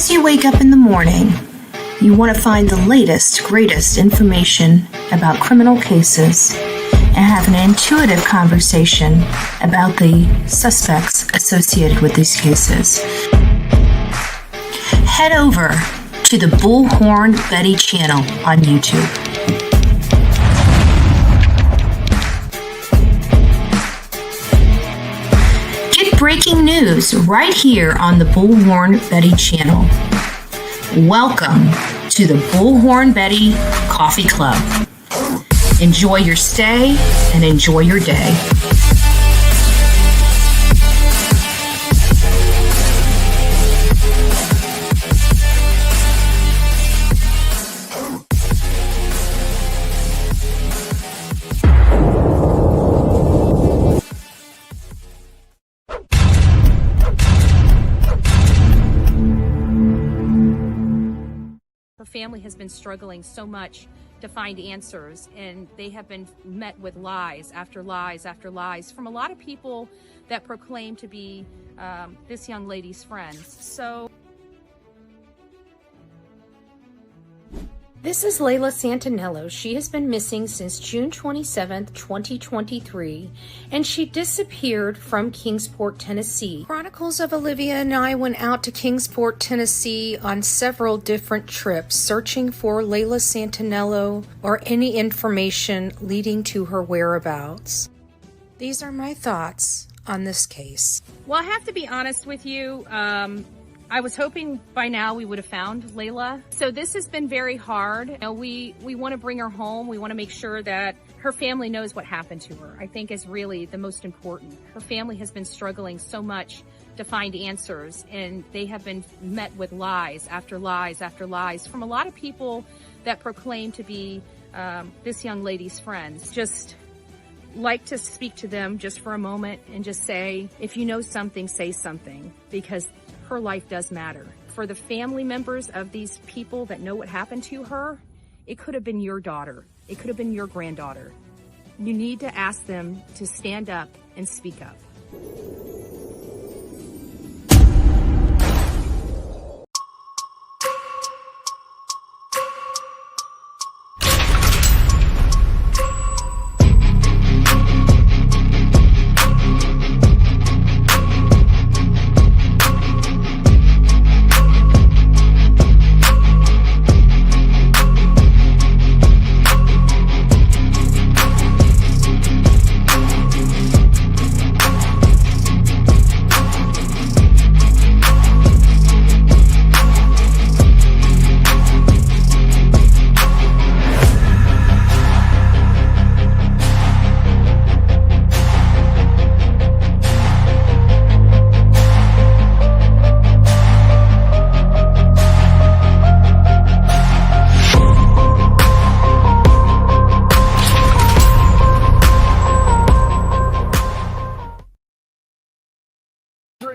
As you wake up in the morning, you want to find the latest, greatest information about criminal cases and have an intuitive conversation about the suspects associated with these cases. Head over to the Bullhorn Betty channel on YouTube. Get breaking news right here on the Bullhorn Betty channel. Welcome to the Bullhorn Betty Coffee Club. Enjoy your stay and enjoy your day. Her family has been struggling so much to find answers, and they have been met with lies after lies after lies from a lot of people that proclaim to be this young lady's friends. So this is Layla Santinello. She has been missing since June 27th, 2023, and she disappeared from Kingsport, Tennessee. Chronicles of Olivia and I went out to Kingsport, Tennessee on several different trips, searching for Layla Santinello or any information leading to her whereabouts. These are my thoughts on this case. well, I have to be honest with you. I was hoping by now we would have found Layla. So this has been very hard. You know, we want to bring her home. We want to make sure that her family knows what happened to her, I think is really the most important. Her family has been struggling so much to find answers, and they have been met with lies after lies after lies from a lot of people that proclaim to be this young lady's friends. Just like to speak to them just for a moment and just say, if you know something, say something, because her life does matter. For the family members of these people that know what happened to her, it could have been your daughter. It could have been your granddaughter. You need to ask them to stand up and speak up.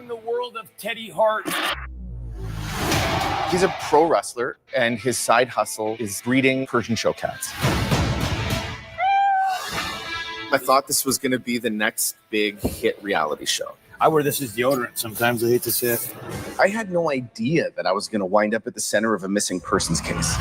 The world of Teddy Hart. He's a pro wrestler, and his side hustle is breeding Persian show cats. I thought this was going to be the next big hit reality show. I wear this as deodorant sometimes. I hate to say it. I had no idea that I was going to wind up at the center of a missing persons case.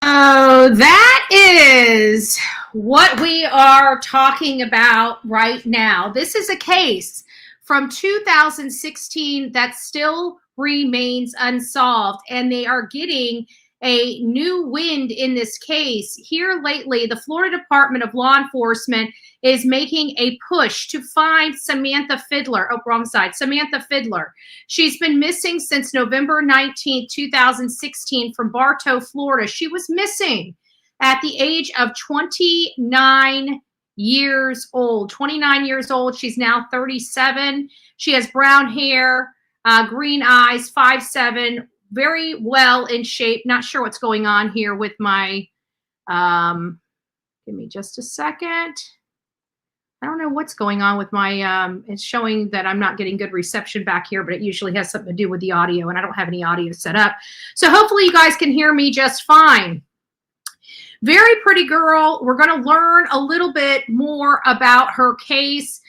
Oh, that is what we are talking about right now. This is a case from 2016 that still remains unsolved, and they are getting a new wind in this case. Here lately, the Florida Department of Law Enforcement is making a push to find Samantha Fiddler. Oh, wrong side. Samantha Fiddler. She's been missing since November 19th, 2016 from Bartow, Florida. She was missing at the age of 29 years old. 29 years old. She's now 37. She has brown hair, green eyes, 5'7", very well in shape. Not sure what's going on here with my, give me just a second. I don't know what's going on with my, it's showing that I'm not getting good reception back here, but it usually has something to do with the audio, and I don't have any audio set up. So hopefully you guys can hear me just fine. Very pretty girl. We're going to learn a little bit more about her case.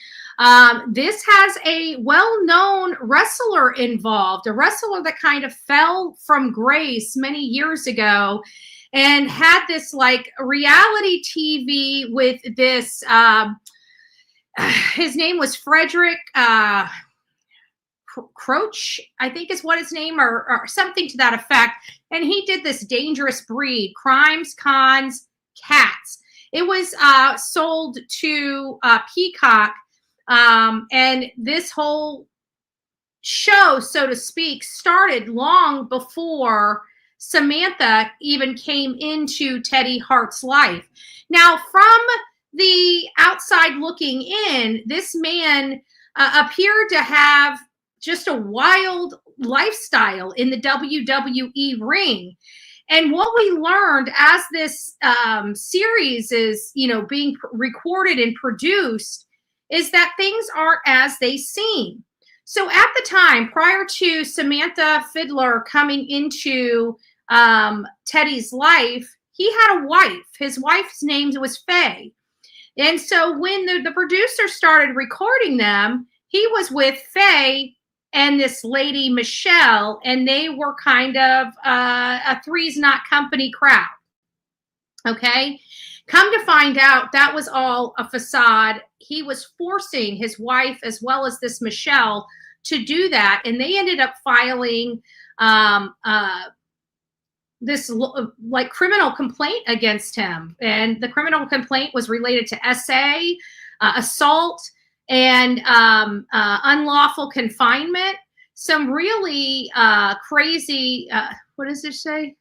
This has a well-known wrestler involved, a wrestler that kind of fell from grace many years ago and had this like reality TV with this, his name was Frederick Croach, I think is what his name, or something to that effect. And he did this dangerous breed, Crimes, Cons, Cats. It was sold to Peacock. And this whole show, so to speak, started long before Samantha even came into Teddy Hart's life. Now, from the outside looking in, this man appeared to have just a wild lifestyle in the WWE ring. And what we learned as this series is, being recorded and produced is that things aren't as they seem. So at the time, prior to Samantha Fiddler coming into Teddy's life, he had a wife. His wife's name was Faye. And so when the producer started recording them, he was with Faye and this lady, Michelle, and they were kind of a Three's Not Company crowd. Okay? Come to find out, that was all a facade. He was forcing his wife as well as this Michelle to do that, and they ended up filing this like criminal complaint against him. And the criminal complaint was related to SA, assault, and unlawful confinement. Some really crazy, what does it say?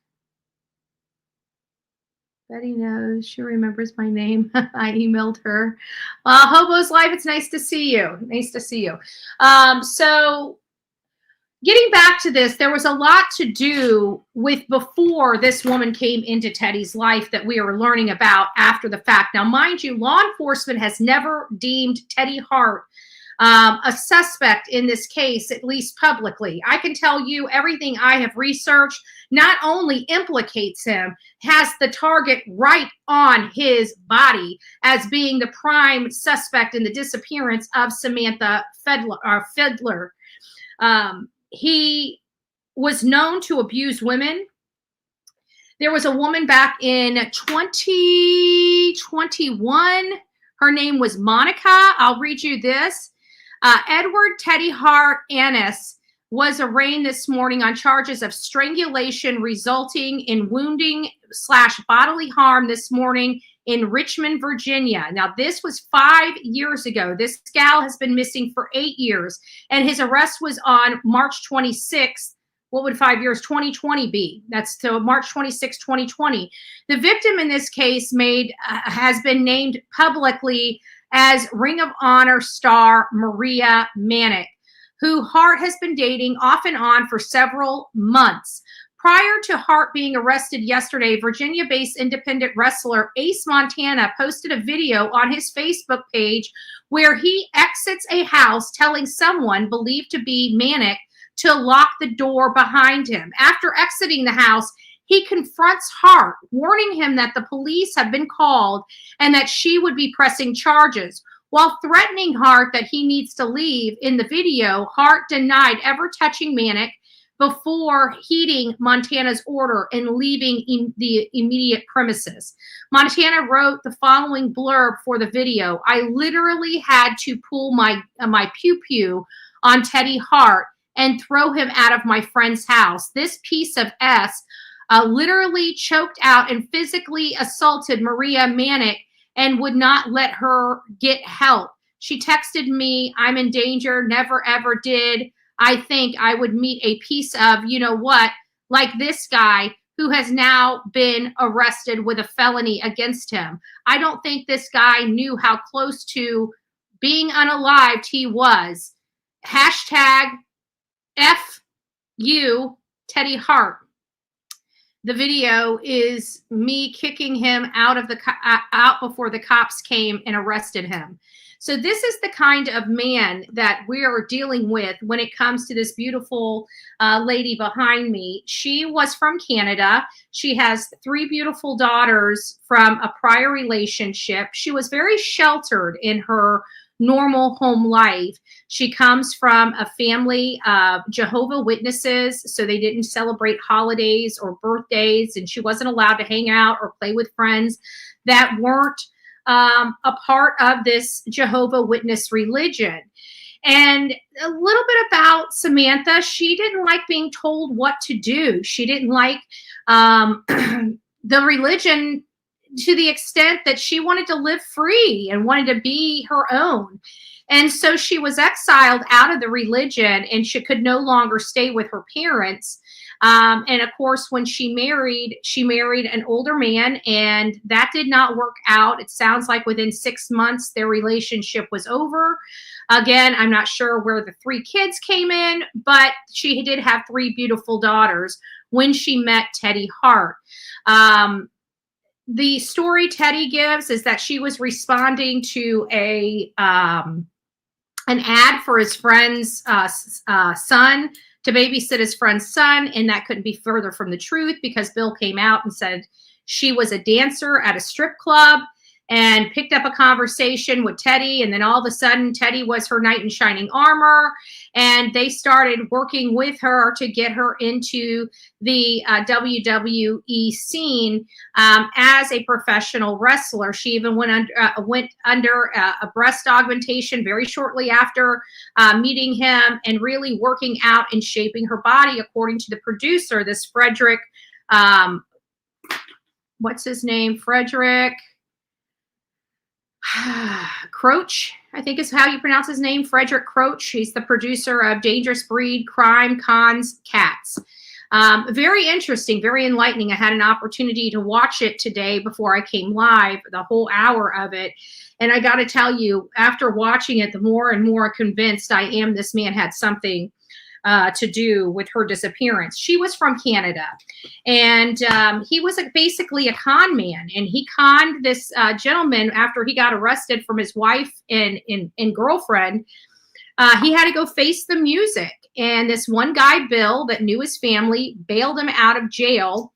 Betty knows. She remembers my name. I emailed her. Hobo's Life, it's nice to see you. Nice to see you. So getting back to this, there was a lot to do with before this woman came into Teddy's life that we are learning about after the fact. Now, mind you, law enforcement has never deemed Teddy Hart a suspect in this case, at least publicly. I can tell you everything I have researched not only implicates him, has the target right on his body as being the prime suspect in the disappearance of Samantha Fiddler. He was known to abuse women. There was a woman back in 2021. Her name was Monica. I'll read you this. Edward Teddy Hart Annis was arraigned this morning on charges of strangulation resulting in wounding / bodily harm this morning in Richmond, Virginia. Now, this was 5 years ago. This gal has been missing for 8 years, and his arrest was on March 26th. What would 5 years, 2020 be? That's to March 26, 2020. The victim in this case has been named publicly as Ring of Honor star Maria Manick, who Hart has been dating off and on for several months. Prior to Hart being arrested yesterday, Virginia-based independent wrestler Ace Montana posted a video on his Facebook page where he exits a house telling someone believed to be Manick to lock the door behind him. After exiting the house, he confronts Hart, warning him that the police have been called and that she would be pressing charges. While threatening Hart that he needs to leave, in the video, Hart denied ever touching Manick before heeding Montana's order and leaving the immediate premises. Montana wrote the following blurb for the video. I literally had to pull my pew-pew on Teddy Hart and throw him out of my friend's house. This piece of S literally choked out and physically assaulted Maria Manick and would not let her get help. She texted me, I'm in danger, never ever did. I think I would meet a piece of, you know what, like this guy who has now been arrested with a felony against him. I don't think this guy knew how close to being unalived he was. Hashtag FU Teddy Hart. The video is me kicking him out before the cops came and arrested him. So this is the kind of man that we are dealing with when it comes to this beautiful lady behind me. She was from Canada. She has 3 beautiful daughters from a prior relationship. She was very sheltered in her normal home life. She comes from a family of Jehovah's Witnesses, so they didn't celebrate holidays or birthdays, and she wasn't allowed to hang out or play with friends that weren't a part of this Jehovah's Witness religion. And a little bit about Samantha, she didn't like being told what to do. She didn't like the religion to the extent that she wanted to live free and wanted to be her own. And so she was exiled out of the religion, and she could no longer stay with her parents. And of course, when she married an older man, and that did not work out. It sounds like within 6 months, their relationship was over. Again, I'm not sure where the 3 kids came in, but she did have 3 beautiful daughters when she met Teddy Hart. The story Teddy gives is that she was responding to an ad for his friend's son, to babysit his friend's son, and that couldn't be further from the truth, because Bill came out and said she was a dancer at a strip club and picked up a conversation with Teddy, and then all of a sudden Teddy was her knight in shining armor, and they started working with her to get her into the WWE scene as a professional wrestler. She even went under a breast augmentation very shortly after meeting him, and really working out and shaping her body, according to the producer, this Frederick, what's his name? Frederick Croach, I think is how you pronounce his name. Frederick Croach. He's the producer of Dangerous Breed, Crime, Cons, Cats. Very interesting, very enlightening. I had an opportunity to watch it today before I came live, the whole hour of it. And I got to tell you, after watching it, the more and more convinced I am this man had something to do with her disappearance. She was from Canada, and he was basically a con man, and he conned this gentleman after he got arrested from his wife and girlfriend. He had to go face the music, and this one guy, Bill, that knew his family, bailed him out of jail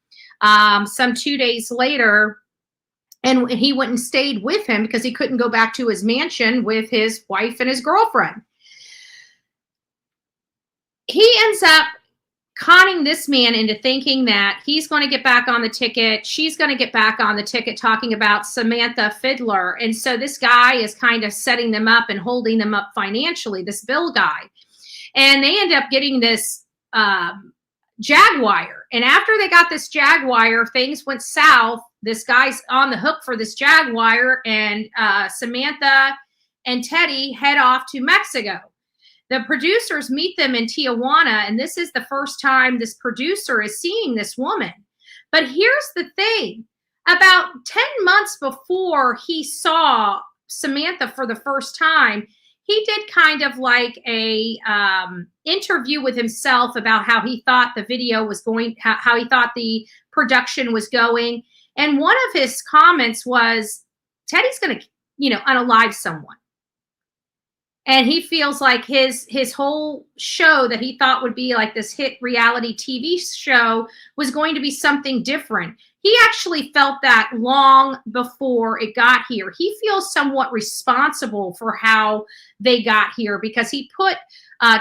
some 2 days later, and he went and stayed with him because he couldn't go back to his mansion with his wife and his girlfriend. He ends up conning this man into thinking that he's going to get back on the ticket. She's going to get back on the ticket, talking about Samantha Fiddler. And so this guy is kind of setting them up and holding them up financially, this Bill guy. And they end up getting this Jaguar. And after they got this Jaguar, things went south. This guy's on the hook for this Jaguar, and Samantha and Teddy head off to Mexico. The producers meet them in Tijuana, and this is the first time this producer is seeing this woman. But here's the thing. About 10 months before he saw Samantha for the first time, he did kind of like a interview with himself about how he thought the video was going, how he thought the production was going. And one of his comments was, Teddy's going to, unalive someone. And he feels like his whole show that he thought would be like this hit reality TV show was going to be something different. He actually felt that long before it got here. He feels somewhat responsible for how they got here, because he put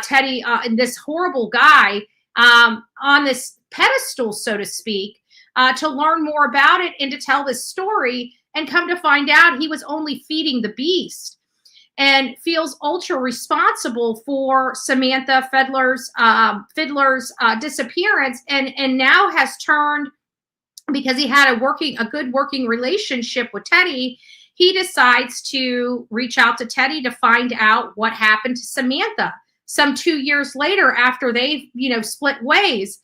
Teddy, this horrible guy, on this pedestal, so to speak, to learn more about it and to tell this story. And come to find out, he was only feeding the beast. And feels ultra responsible for Samantha Fiddler's disappearance, and now has turned, because he had a good working relationship with Teddy. He decides to reach out to Teddy to find out what happened to Samantha some 2 years later after they split ways.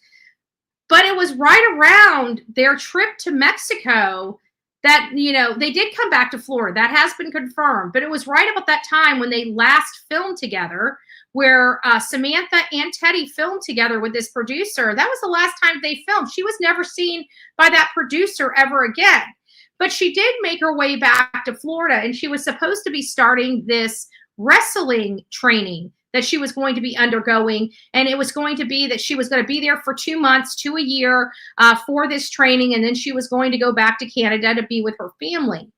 But it was right around their trip to Mexico that, they did come back to Florida. That has been confirmed. But it was right about that time when they last filmed together, where Samantha and Teddy filmed together with this producer. That was the last time they filmed. She was never seen by that producer ever again. But she did make her way back to Florida, and she was supposed to be starting this wrestling training that she was going to be undergoing. And it was going to be that she was going to be there for 2 months to a year for this training. And then she was going to go back to Canada to be with her family.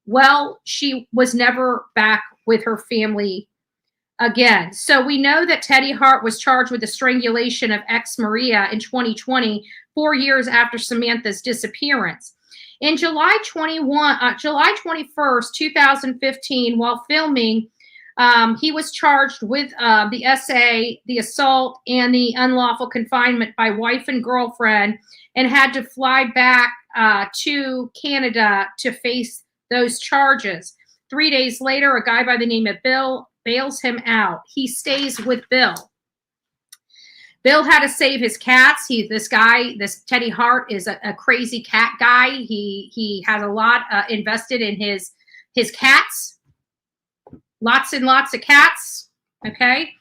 Well, she was never back with her family again. So we know that Teddy Hart was charged with the strangulation of ex-Maria in 2020, 4 years after Samantha's disappearance. In July 21st, 2015, while filming, he was charged with the SA, the assault, and the unlawful confinement by wife and girlfriend, and had to fly back to Canada to face those charges. 3 days later, a guy by the name of Bill bails him out. He stays with Bill. Bill had to save his cats. This Teddy Hart is a crazy cat guy. He has a lot invested in his cats. Lots and lots of cats. Okay.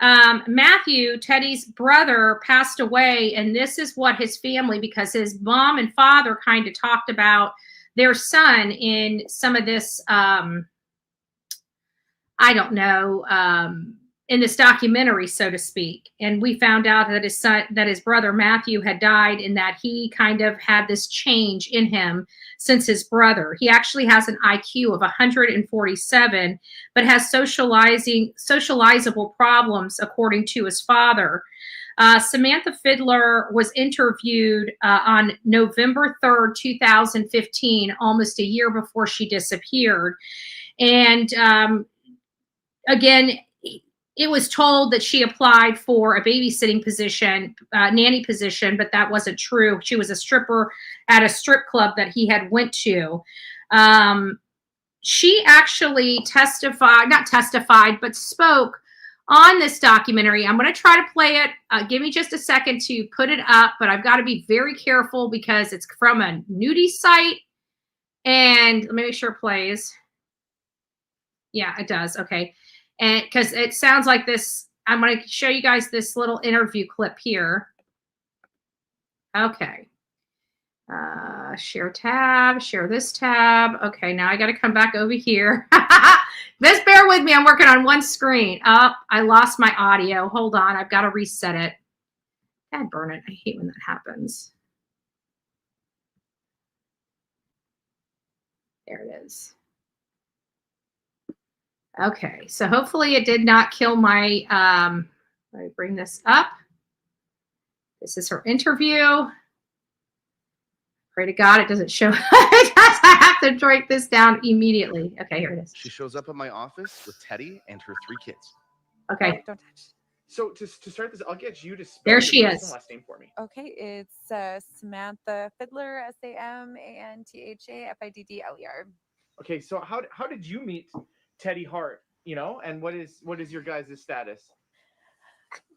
Matthew, Teddy's brother, passed away, and this is what his family, because his mom and father kind of talked about their son in some of this, I don't know, in this documentary, so to speak. And we found out that his brother Matthew had died, and that he kind of had this change in him since his brother. He actually has an IQ of 147, but has socializable problems, according to his father. Samantha Fiddler was interviewed on November 3rd, 2015, almost a year before she disappeared. And again, it was told that she applied for a babysitting position, nanny position, but that wasn't true. She was a stripper at a strip club that he had went to. She actually not testified, but spoke on this documentary. I'm going to try to play it. Give me just a second to put it up, but I've got to be very careful because it's from a nudie site. And let me make sure it plays. Yeah, it does. Okay. And because it sounds like this, I'm going to show you guys this little interview clip here. Okay. Share tab, share this tab. Okay, now I got to come back over here. Just bear with me. I'm working on one screen. Oh, I lost my audio. Hold on. I've got to reset it. God burn it. I hate when that happens. There it is. Okay, so hopefully it did not kill my, let me bring this up. This is her interview. Pray to God it doesn't show. I have to break this down immediately. Okay, here it is. She shows up at my office with Teddy and her 3 kids. Okay. Don't touch. So to start this, I'll get you to spell There she your is. first and last name for me. Okay, it's Samantha Fiddler, Samantha Fiddler. Okay, so how did you meet Teddy Hart? You know, and what is your guys' status?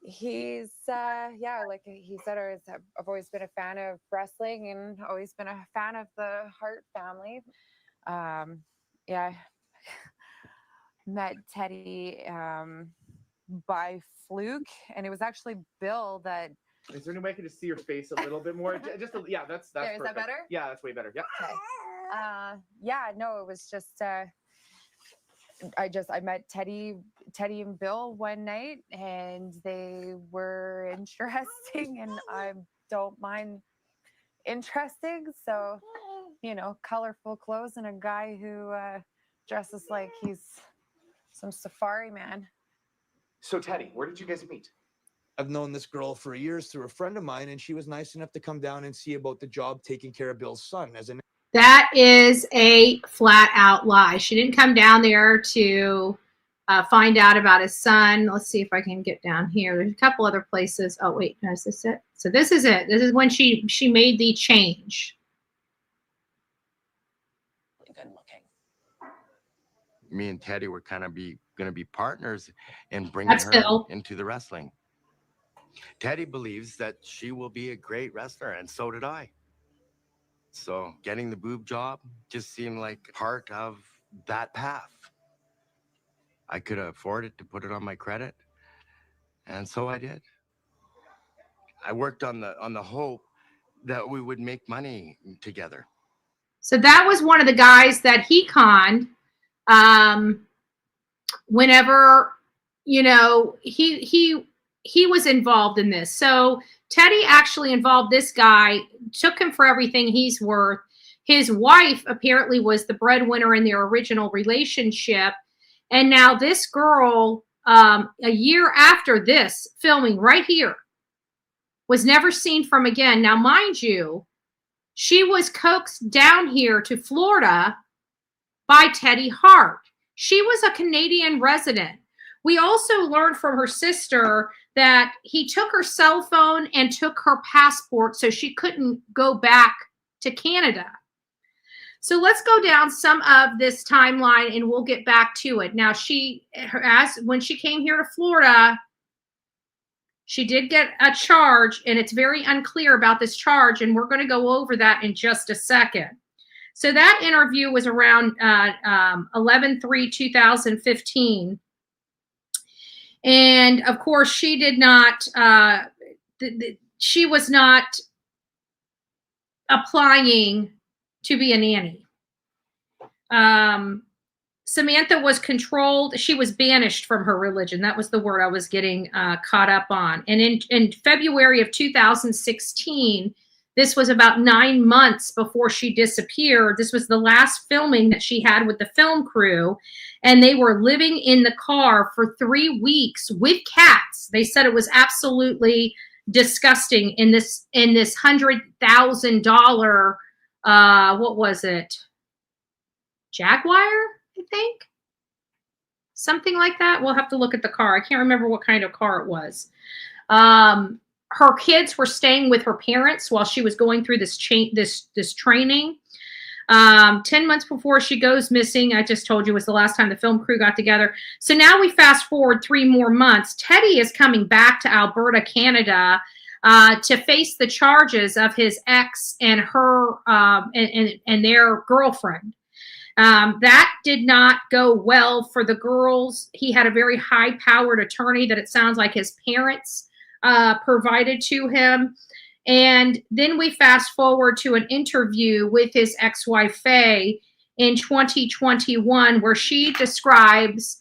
He's like he said, I've always been a fan of wrestling and always been a fan of the Hart family. Met Teddy by fluke, and it was actually Bill that. Is there any way I can just see your face a little bit more? That's Yeah, is perfect. that better? Yeah, that's way better. Yeah. Okay. No, it was just I met Teddy and Bill one night, and they were interesting, and I don't mind interesting. So, you know, colorful clothes and a guy who dresses like he's some safari man. So Teddy, where did you guys meet? I've known this girl for years through a friend of mine, and she was nice enough to come down and see about the job taking care of Bill's son. That is a flat out lie. She didn't come down there to find out about his son. Let's see if I can get down here. There's a couple other places. Oh, wait, no, is this it? So this is it. This is when she made the change. Good looking. Me and Teddy were kind of going to be partners in bringing her into the wrestling. Teddy believes that she will be a great wrestler, and so did I. So getting the boob job just seemed like part of that path. I could afford it to put it on my credit, and so I did. I worked on the hope that we would make money together. So that was one of the guys that he conned. Whenever, you know, he was involved in this. So Teddy actually involved this guy, took him for everything he's worth. His wife apparently was the breadwinner in their original relationship. And now this girl, a year after this filming right here, was never seen from again. Now, mind you, she was coaxed down here to Florida by Teddy Hart. She was a Canadian resident. We also learned from her sister that he took her cell phone and took her passport so she couldn't go back to Canada. So let's go down some of this timeline and we'll get back to it. Now, when she came here to Florida, she did get a charge, and it's very unclear about this charge, and we're going to go over that in just a second. So that interview was around 11/3/2015. And of course, she did not, she was not applying to be a nanny. Samantha was controlled. She was banished from her religion. That was the word I was getting caught up on. And in February of 2016, this was about 9 months before she disappeared. This was the last filming that she had with the film crew. And they were living in the car for 3 weeks with cats. They said it was absolutely disgusting in this $100,000, what was it? Jaguar, I think. Something like that. We'll have to look at the car. I can't remember what kind of car it was. Her kids were staying with her parents while she was going through this training. 10 months before she goes missing, I just told you, was the last time the film crew got together. So now we fast forward 3 more months. Teddy is coming back to Alberta, Canada, to face the charges of his ex and her and their girlfriend. That did not go well for the girls. He had a very high-powered attorney that it sounds like his parents provided to him. And then we fast forward to an interview with his ex-wife, Faye, in 2021, where she describes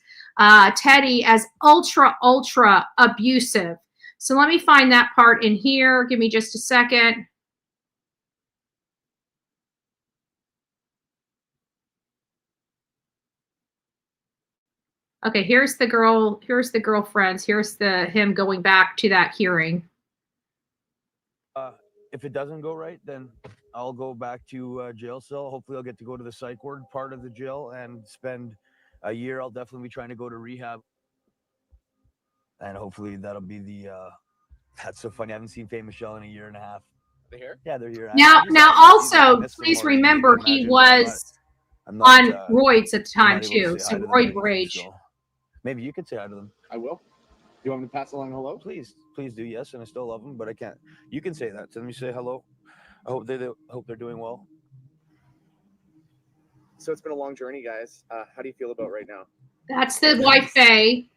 Teddy as ultra abusive. So let me find that part in here. Give me just a second. Okay, here's the girl, here's the girlfriends, here's him going back to that hearing. If it doesn't go right, then I'll go back to jail cell. Hopefully I'll get to go to the psych ward part of the jail and spend a year. I'll definitely be trying to go to rehab. And hopefully that'll be that's so funny. I haven't seen Faye Michelle in a year and a half. They're here? Yeah, they're here. Now also, please remember he was I'm not, on roids at the time too, so roid rage. So maybe you could say hi to them. I will. You want me to pass along hello? Please do. Yes, and I still love them, but I can't. You can say that to them. You say hello. I hope they're doing well. So it's been a long journey, guys. How do you feel about right now? That's the wife, Faye,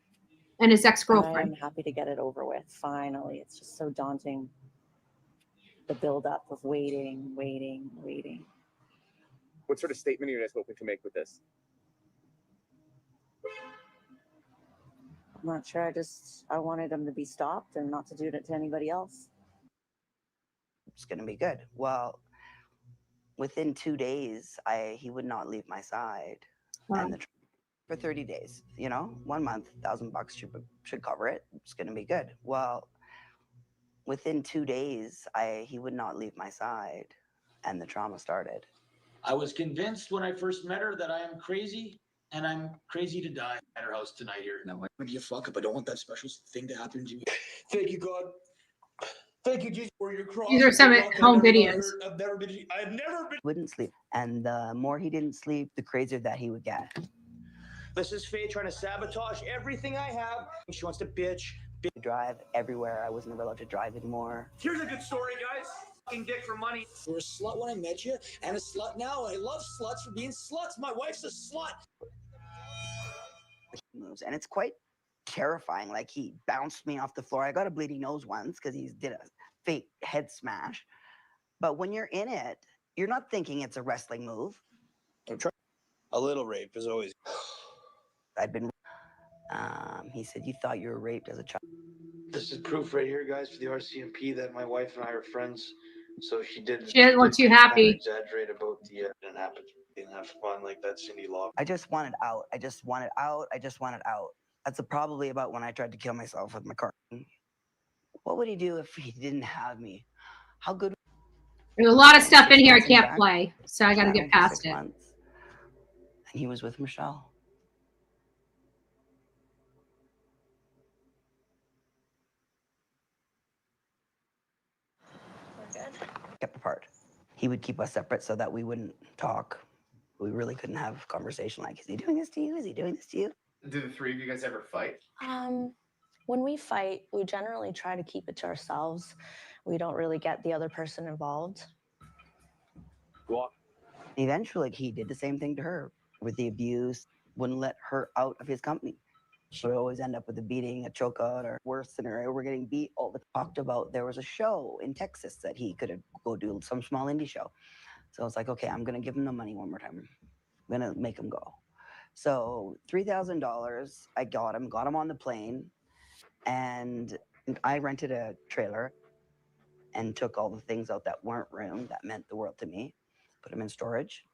and his ex-girlfriend. I'm happy to get it over with. Finally, it's just so daunting. The buildup of waiting. What sort of statement are you guys hoping to make with this? I'm not sure. I wanted him to be stopped and not to do it to anybody else. It's going to be good. Well, within 2 days, he would not leave my side. Wow. And for 30 days, 1 month, $1,000 should cover it. It's going to be good. Well, within 2 days, he would not leave my side, and the trauma started. I was convinced when I first met her that I am crazy, and I'm crazy to die at her house tonight here. Now, why would you fuck up? I don't want that special thing to happen to me. Thank you, God. Thank you, Jesus, for your cross. These are some home videos. I've never been. Wouldn't sleep. And the more he didn't sleep, the crazier that he would get. This is Faye trying to sabotage everything I have. She wants to bitch. Drive everywhere. I was never allowed to drive anymore. Here's a good story, guys. Fucking dick for money. You were a slut when I met you, and a slut now. I love sluts for being sluts. My wife's a slut. Moves, and it's quite terrifying. Like, he bounced me off the floor. I got a bleeding nose once because he did a fake head smash. But when you're in it, you're not thinking it's a wrestling move. A little rape is always. I'd been. He said, "You thought you were raped as a child." This is proof right here, guys, for the RCMP that my wife and I are friends. So she didn't She doesn't look too happy. Exaggerate about the didn't happen. and have fun like that Cindy Lauper. I just wanted out. I just wanted out. I just wanted out. That's probably about when I tried to kill myself with my car. What would he do if he didn't have me? How good? There's a lot of stuff in here I can't play, so I got to get past it. And he was with Michelle. We're good. Kept apart. He would keep us separate so that we wouldn't talk. We really couldn't have a conversation like, is he doing this to you? Is he doing this to you? Do the three of you guys ever fight? When we fight, we generally try to keep it to ourselves. We don't really get the other person involved. Go on. Eventually, he did the same thing to her with the abuse, wouldn't let her out of his company. She would always end up with a beating, a chokeout, or worse scenario, we're getting beat all the time. Talked about there was a show in Texas that he could go do, some small indie show. So I was like, okay, I'm going to give him the money one more time. I'm going to make him go. So $3,000, I got him on the plane, and I rented a trailer and took all the things out that weren't room. That meant the world to me. Put them in storage.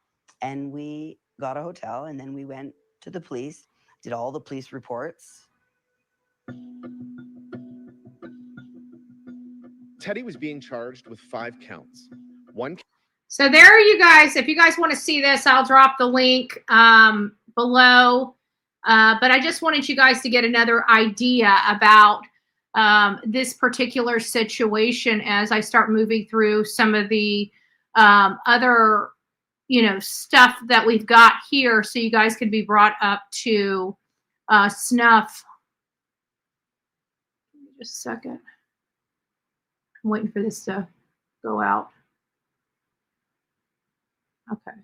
And we got a hotel, and then we went to the police, did all the police reports. Teddy was being charged with 5 counts. So there you guys, if you guys want to see this, I'll drop the link below. But I just wanted you guys to get another idea about this particular situation as I start moving through some of the other, stuff that we've got here, so you guys can be brought up to snuff. Just a second. I'm waiting for this to go out. Okay.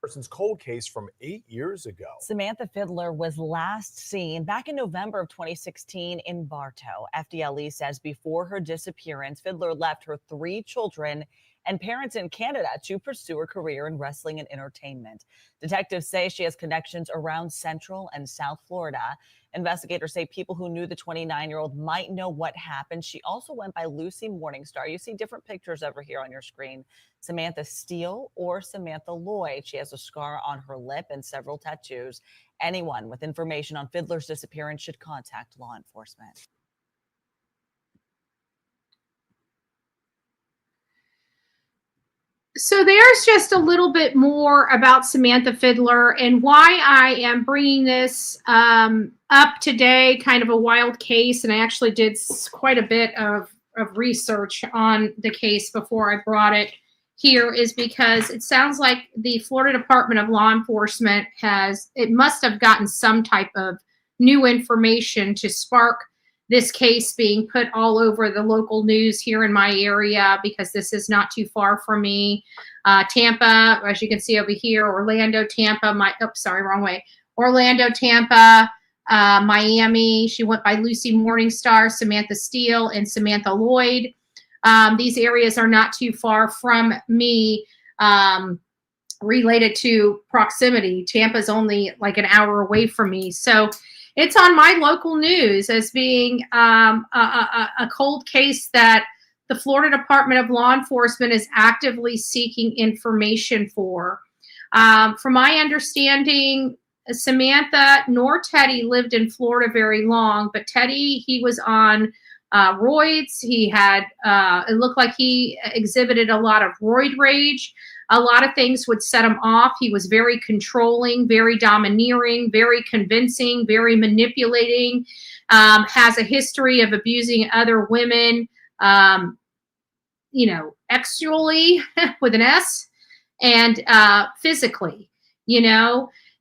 Person's cold case from 8 years ago. Samantha Fiddler was last seen back in November of 2016 in Bartow. FDLE says before her disappearance, Fiddler left her 3 children and parents in Canada to pursue a career in wrestling and entertainment. Detectives say she has connections around Central and South Florida. Investigators say people who knew the 29-year-old might know what happened. She also went by Lucy Morningstar. You see different pictures over here on your screen. Samantha Steele or Samantha Lloyd. She has a scar on her lip and several tattoos. Anyone with information on Fiddler's disappearance should contact law enforcement. So there's just a little bit more about Samantha Fiddler and why I am bringing this up today, kind of a wild case. And I actually did quite a bit of research on the case before I brought it here, is because it sounds like the Florida Department of Law Enforcement must have gotten some type of new information to spark this case being put all over the local news here in my area, because this is not too far from me. Tampa, as you can see over here, Orlando, Tampa, Orlando, Tampa, Miami. She went by Lucy Morningstar, Samantha Steele, and Samantha Lloyd. These areas are not too far from me, related to proximity. Tampa's only like an hour away from me. So it's on my local news as being a cold case that the Florida Department of Law Enforcement is actively seeking information for. From my understanding, Samantha nor Teddy lived in Florida very long, but Teddy, he was on roids. He had, it looked like he exhibited a lot of roid rage. A lot of things would set him off. He was very controlling, very domineering, very convincing, very manipulating, has a history of abusing other women, sexually with an S, and physically,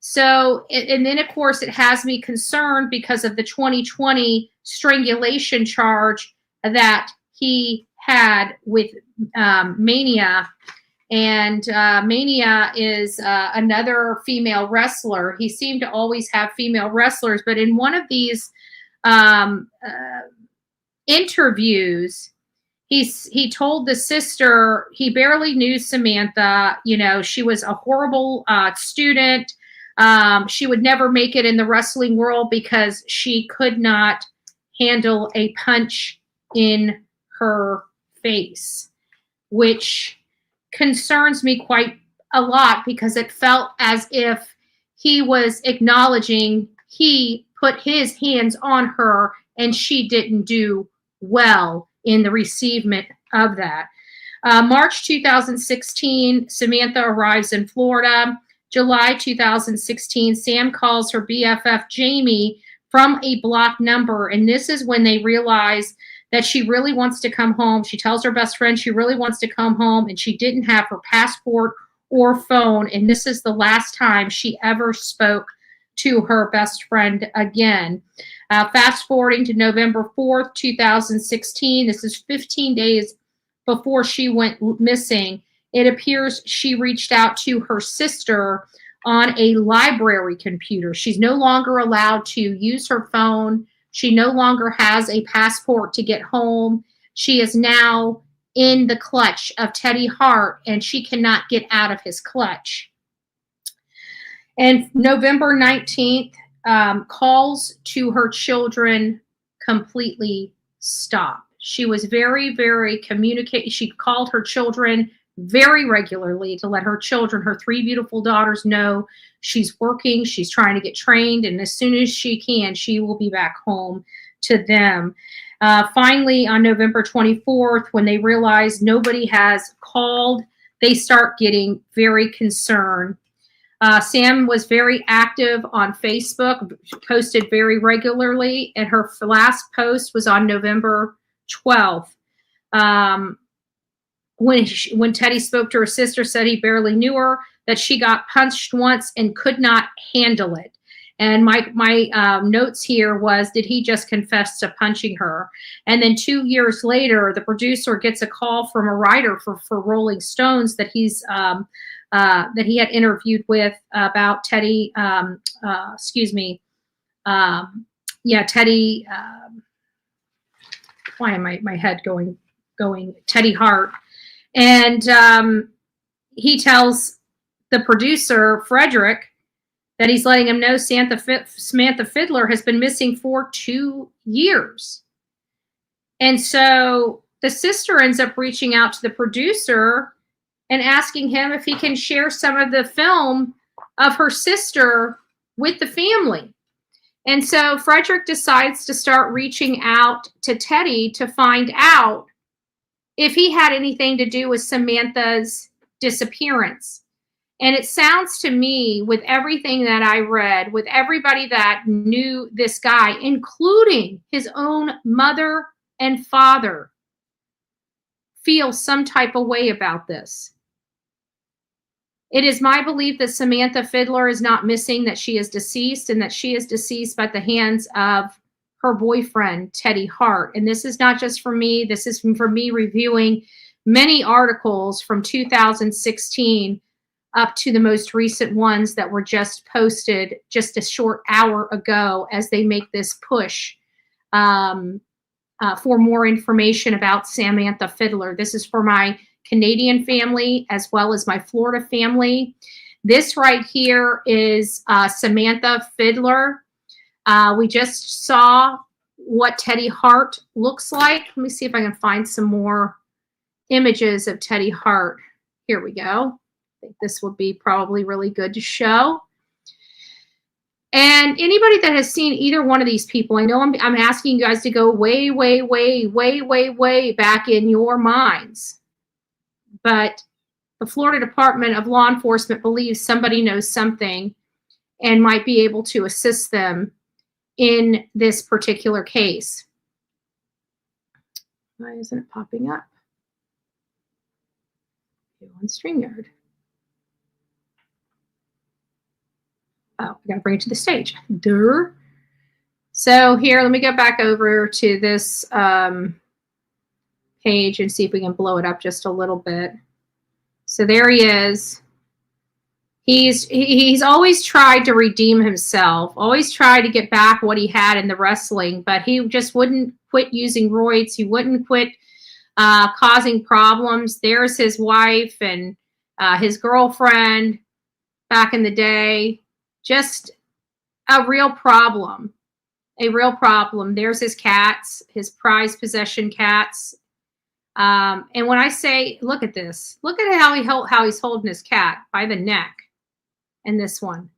So, and then, of course, it has me concerned because of the 2020 strangulation charge that he had with Mania. And Mania is another female wrestler. He seemed to always have female wrestlers, but in one of these interviews, he told the sister he barely knew Samantha. She was a horrible student. She would never make it in the wrestling world because she could not handle a punch in her face, which concerns me quite a lot because it felt as if he was acknowledging he put his hands on her and she didn't do well in the receivement of that. March 2016, Samantha arrives in Florida. July 2016, Sam calls her BFF Jamie from a blocked number, and this is when they realize that she really wants to come home. She tells her best friend she really wants to come home, and she didn't have her passport or phone, and this is the last time she ever spoke to her best friend again. Fast forwarding to November 4th, 2016, this is 15 days before she went missing. It appears she reached out to her sister on a library computer. She's no longer allowed to use her phone. She no longer has a passport to get home. She is now in the clutch of Teddy Hart, and she cannot get out of his clutch. And November 19th, calls to her children completely stopped. She was very, very communicative. She called her children very regularly to let her children, her three beautiful daughters, know she's working, she's trying to get trained, and as soon as she can, she will be back home to them. Finally, on November 24th, when they realize nobody has called, they start getting very concerned. Sam was very active on Facebook, posted very regularly, and her last post was on November 12th. When Teddy spoke to her sister, said he barely knew her, that she got punched once and could not handle it. And my notes here was, did he just confess to punching her? And then 2 years later, the producer gets a call from a writer for Rolling Stones that he's that he had interviewed with about Teddy. Teddy. Why am my head going? Teddy Hart. And he tells the producer, Frederick, that he's letting him know Samantha Fiddler has been missing for 2 years. And so the sister ends up reaching out to the producer and asking him if he can share some of the film of her sister with the family. And so Frederick decides to start reaching out to Teddy to find out if he had anything to do with Samantha's disappearance. And it sounds to me, with everything that I read, with everybody that knew this guy, including his own mother and father, feel some type of way about this. It is my belief that Samantha Fiddler is not missing, that she is deceased, and that she is deceased by the hands of her boyfriend, Teddy Hart. And this is not just for me. This is for me reviewing many articles from 2016 up to the most recent ones that were just posted just a short hour ago as they make this push for more information about Samantha Fiddler. This is for my Canadian family as well as my Florida family. This right here is Samantha Fiddler. We just saw what Teddy Hart looks like. Let me see if I can find some more images of Teddy Hart. Here we go. I think this would be probably really good to show. And anybody that has seen either one of these people, I know I'm asking you guys to go way, way, way, way, way, way back in your minds. But the Florida Department of Law Enforcement believes somebody knows something and might be able to assist them in this particular case. Why isn't it popping up? On StreamYard. Oh, I gotta bring it to the stage. Durr. So here, let me go back over to this page and see if we can blow it up just a little bit. So there he is. He's always tried to redeem himself, always tried to get back what he had in the wrestling, but he just wouldn't quit using roids. He wouldn't quit causing problems. There's his wife and his girlfriend back in the day. Just a real problem. A real problem. There's his cats, his prized possession cats. And when I say, look at this, look at how he's holding his cat by the neck in this one.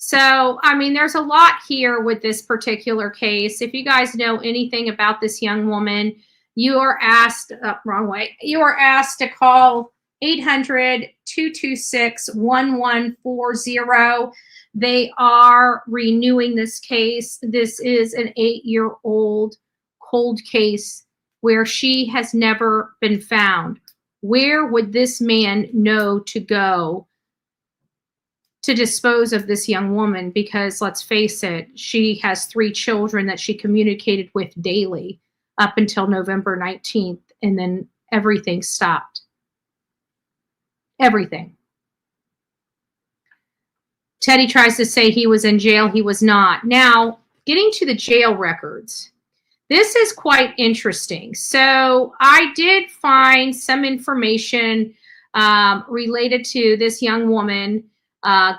So, I mean, there's a lot here with this particular case. If you guys know anything about this young woman, you are asked, wrong way, you are asked to call 800-226-1140. They are renewing this case. This is an 8-year-old cold case where she has never been found. Where would this man know to go to dispose of this young woman? Because let's face it, she has 3 children that she communicated with daily up until November 19th, and then everything stopped. Everything. Teddy tries to say he was in jail. He was not. Now, getting to the jail records, this is quite interesting. So I did find some information related to this young woman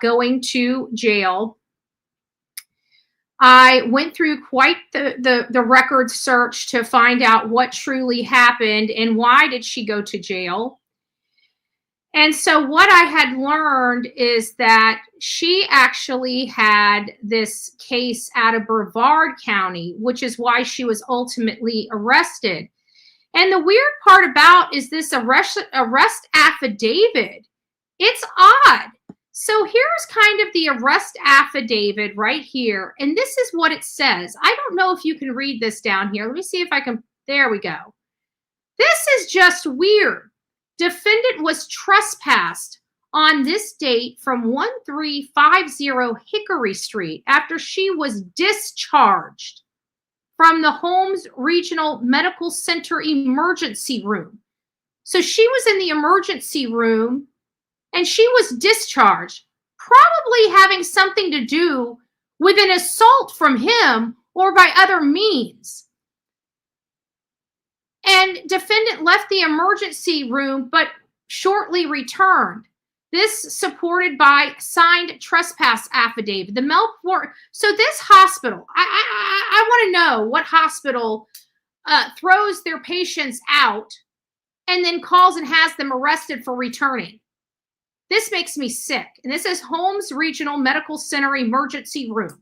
going to jail. I went through quite the record search to find out what truly happened and why did she go to jail. And so what I had learned is that she actually had this case out of Brevard County, which is why she was ultimately arrested. And the weird part about is this arrest affidavit. It's odd. So here's kind of the arrest affidavit right here. And this is what it says. I don't know if you can read this down here. Let me see if I can. There we go. This is just weird. Defendant was trespassed on this date from 1350 Hickory Street after she was discharged from the Holmes Regional Medical Center emergency room. So she was in the emergency room and she was discharged, probably having something to do with an assault from him or by other means. And defendant left the emergency room, but shortly returned. This supported by signed trespass affidavit. The Melport. So this hospital, I want to know what hospital throws their patients out and then calls and has them arrested for returning. This makes me sick. And this is Holmes Regional Medical Center emergency room.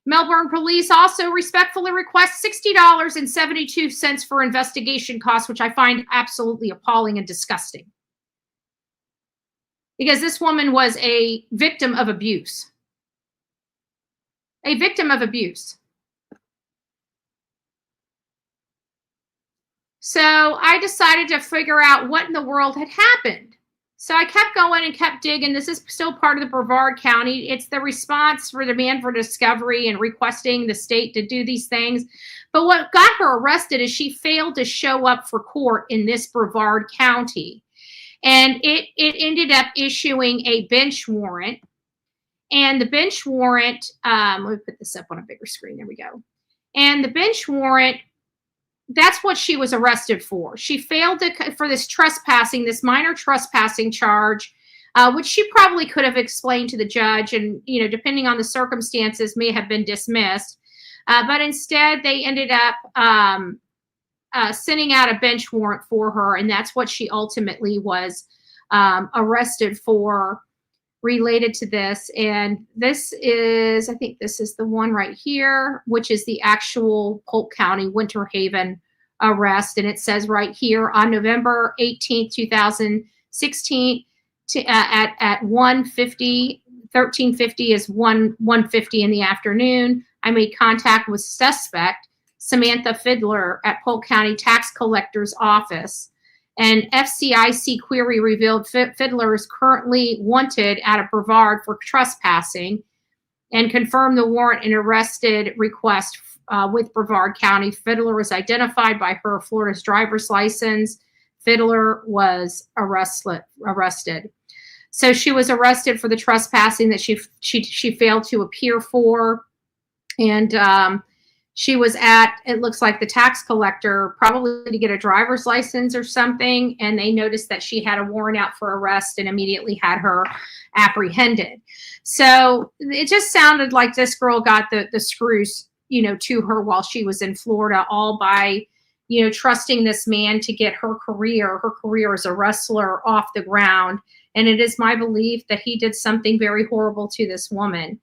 Melbourne police also respectfully request $60.72 for investigation costs, which I find absolutely appalling and disgusting. Because this woman was a victim of abuse. A victim of abuse. So I decided to figure out what in the world had happened. So I kept going and kept digging. This is still part of the Brevard County. It's the response for demand for discovery and requesting the state to do these things. But what got her arrested is she failed to show up for court in this Brevard County. And it ended up issuing a bench warrant. And the bench warrant, let me put this up on a bigger screen. There we go. And the bench warrant, that's what she was arrested for. She failed for this trespassing, this minor trespassing charge, which she probably could have explained to the judge and, you know, depending on the circumstances, may have been dismissed. But instead, they ended up sending out a bench warrant for her, and that's what she ultimately was arrested for related to this. And this is, I think this is the one right here, which is the actual Polk County Winter Haven arrest. And it says right here on November 18th, 2016 at 1:50, 13:50 is 1:50 in the afternoon. I made contact with suspect Samantha Fiddler at Polk County Tax Collector's Office. An FCIC query revealed Fiddler is currently wanted out of Brevard for trespassing and confirmed the warrant and arrested request with Brevard County. Fiddler was identified by her Florida's driver's license. Fiddler was arrested. So she was arrested for the trespassing that she failed to appear for. And she was at, it looks like the tax collector, probably to get a driver's license or something, and they noticed that she had a warrant out for arrest and immediately had her apprehended. So it just sounded like this girl got the screws, you know, to her while she was in Florida, all by, trusting this man to get her career as a wrestler off the ground. And it is my belief that he did something very horrible to this woman.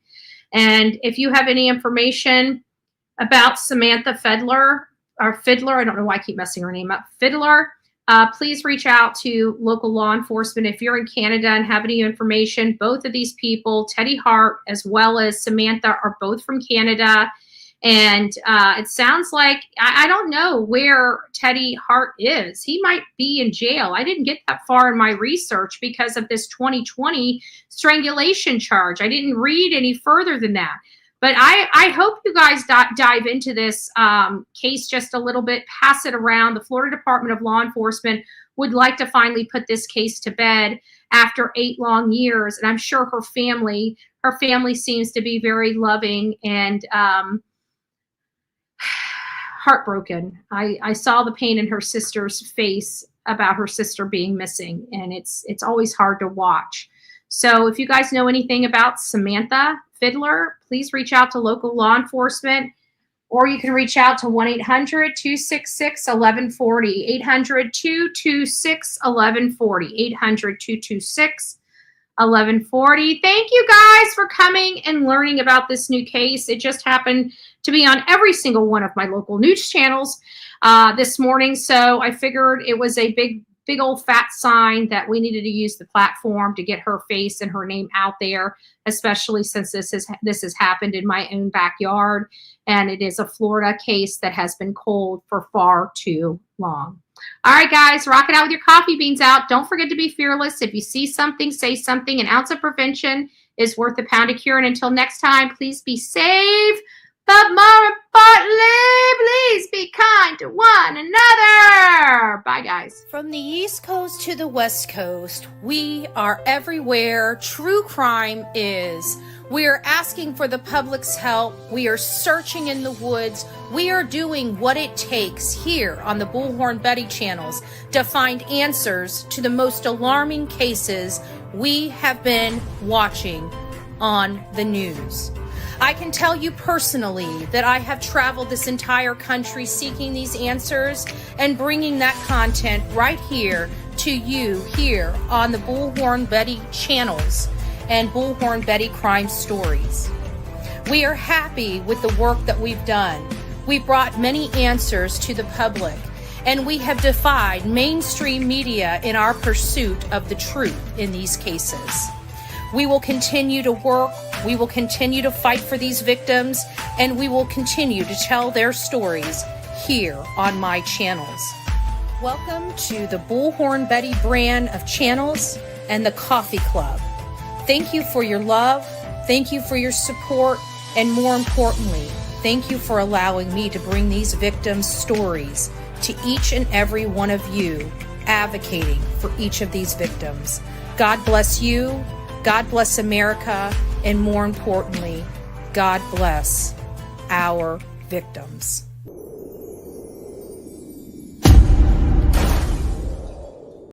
And if you have any information about Samantha Fiddler, I don't know why I keep messing her name up, Fiddler, please reach out to local law enforcement. If you're in Canada and have any information, both of these people, Teddy Hart as well as Samantha, are both from Canada. And it sounds like, I don't know where Teddy Hart is. He might be in jail. I didn't get that far in my research because of this 2020 strangulation charge. I didn't read any further than that. But I hope you guys dive into this case just a little bit, pass it around. The Florida Department of Law Enforcement would like to finally put this case to bed after 8 long years. And I'm sure her family seems to be very loving and heartbroken. I saw the pain in her sister's face about her sister being missing, and it's always hard to watch. So if you guys know anything about Samantha Fiddler, please reach out to local law enforcement, or you can reach out to 1-800-266-1140, 800-226-1140, 800-226-1140. Thank you guys for coming and learning about this new case. It just happened to be on every single one of my local news channels this morning. So I figured it was a big old fat sign that we needed to use the platform to get her face and her name out there, especially since this has happened in my own backyard. And it is a Florida case that has been cold for far too long. All right, guys, rock it out with your coffee beans out. Don't forget to be fearless. If you see something, say something. An ounce of prevention is worth a pound of cure. And until next time, please be safe. But more importantly, please be kind to one another. Bye, guys. From the East Coast to the West Coast, we are everywhere true crime is. We are asking for the public's help. We are searching in the woods. We are doing what it takes here on the Bullhorn Betty channels to find answers to the most alarming cases we have been watching on the news. I can tell you personally that I have traveled this entire country seeking these answers and bringing that content right here to you here on the Bullhorn Betty channels and Bullhorn Betty Crime Stories. We are happy with the work that we've done. We brought many answers to the public, and we have defied mainstream media in our pursuit of the truth in these cases. We will continue to work, we will continue to fight for these victims, and we will continue to tell their stories here on my channels. Welcome to the Bullhorn Betty brand of channels and the Coffee Club. Thank you for your love, thank you for your support, and more importantly, thank you for allowing me to bring these victims' stories to each and every one of you, advocating for each of these victims. God bless you. God bless America, and more importantly, God bless our victims.